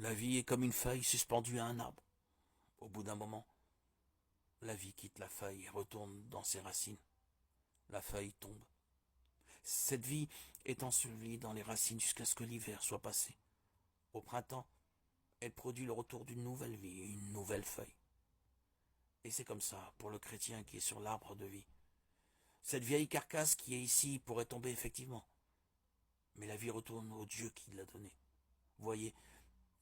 La vie est comme une feuille suspendue à un arbre. Au bout d'un moment, la vie quitte la feuille et retourne dans ses racines. La feuille tombe. Cette vie est ensevelie dans les racines jusqu'à ce que l'hiver soit passé. Au printemps, elle produit le retour d'une nouvelle vie, une nouvelle feuille. Et c'est comme ça pour le chrétien qui est sur l'arbre de vie. Cette vieille carcasse qui est ici pourrait tomber effectivement. Mais la vie retourne au Dieu qui l'a donnée. Voyez,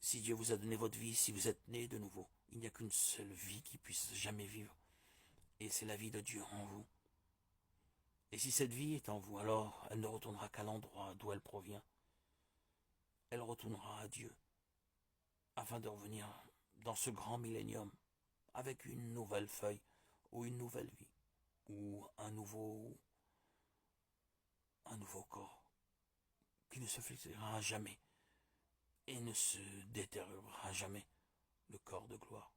si Dieu vous a donné votre vie, si vous êtes né de nouveau, il n'y a qu'une seule vie qui puisse jamais vivre. Et c'est la vie de Dieu en vous. Et si cette vie est en vous, alors elle ne retournera qu'à l'endroit d'où elle provient. Elle retournera à Dieu, afin de revenir dans ce grand millénium, avec une nouvelle feuille, ou une nouvelle vie, ou un nouveau corps, qui ne se flétrira jamais, et ne se détériorera jamais, le corps de gloire.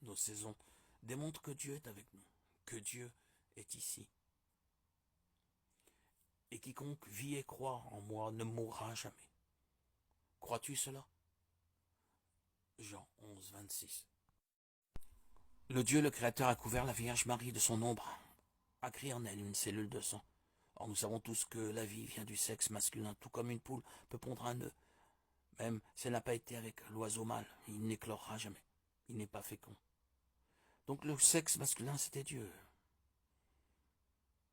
Nos saisons démontrent que Dieu est avec nous, que Dieu est ici. Et quiconque vit et croit en moi ne mourra jamais. Crois-tu cela? Jean 11, 26. Le Dieu, le Créateur, a couvert la Vierge Marie de son ombre, a créé en elle une cellule de sang. Or nous savons tous que la vie vient du sexe masculin, tout comme une poule peut pondre un œuf. Même si elle n'a pas été avec l'oiseau mâle, il n'éclorera jamais. Il n'est pas fécond. Donc le sexe masculin, c'était Dieu.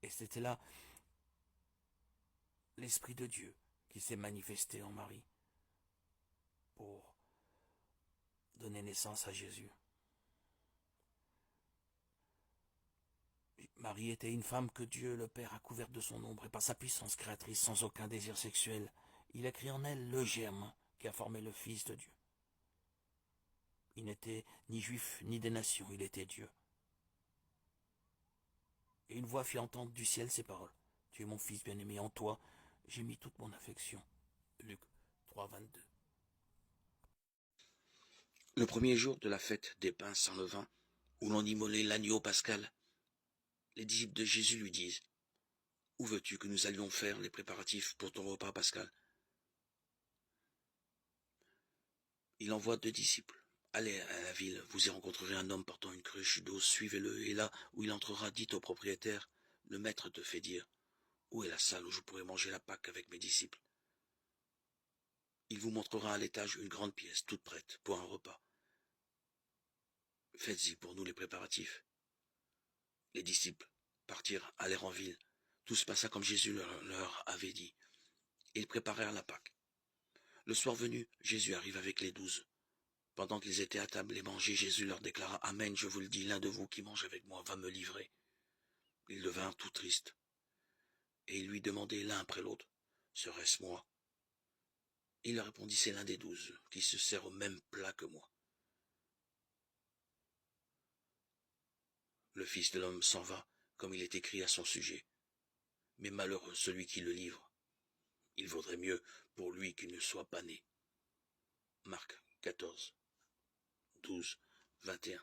Et c'était là l'Esprit de Dieu qui s'est manifesté en Marie pour donner naissance à Jésus. Marie était une femme que Dieu le Père a couverte de son ombre et par sa puissance créatrice sans aucun désir sexuel, il a créé en elle le germe qui a formé le Fils de Dieu. Il n'était ni juif ni des nations, il était Dieu. Et une voix fit entendre du ciel ces paroles. Tu es mon Fils bien-aimé, en toi j'ai mis toute mon affection. Luc 3, 22. Le premier jour de la fête des pains sans levain, où l'on immolait l'agneau pascal, les disciples de Jésus lui disent « Où veux-tu que nous allions faire les préparatifs pour ton repas pascal ?» Il envoie 2 disciples. « Allez à la ville, vous y rencontrerez un homme portant une cruche d'eau, suivez-le, et là où il entrera, dites au propriétaire, le maître te fait dire, où est la salle où je pourrai manger la Pâque avec mes disciples ? Il vous montrera à l'étage une grande pièce, toute prête, pour un repas. Faites-y pour nous les préparatifs. » Les disciples partirent, allèrent en ville. Tout se passa comme Jésus leur avait dit. Et ils préparèrent la Pâque. Le soir venu, Jésus arrive avec les 12. Pendant qu'ils étaient à table et mangeaient, Jésus leur déclara « Amen, je vous le dis, l'un de vous qui mange avec moi va me livrer. » Ils devinrent tout tristes. Et ils lui demandaient l'un après l'autre « Serait-ce moi ?» Il leur répondit « C'est l'un des 12 qui se sert au même plat que moi. » Le Fils de l'homme s'en va, comme il est écrit à son sujet. Mais malheureux celui qui le livre. Il vaudrait mieux pour lui qu'il ne soit pas né. Marc 14, 12, 21.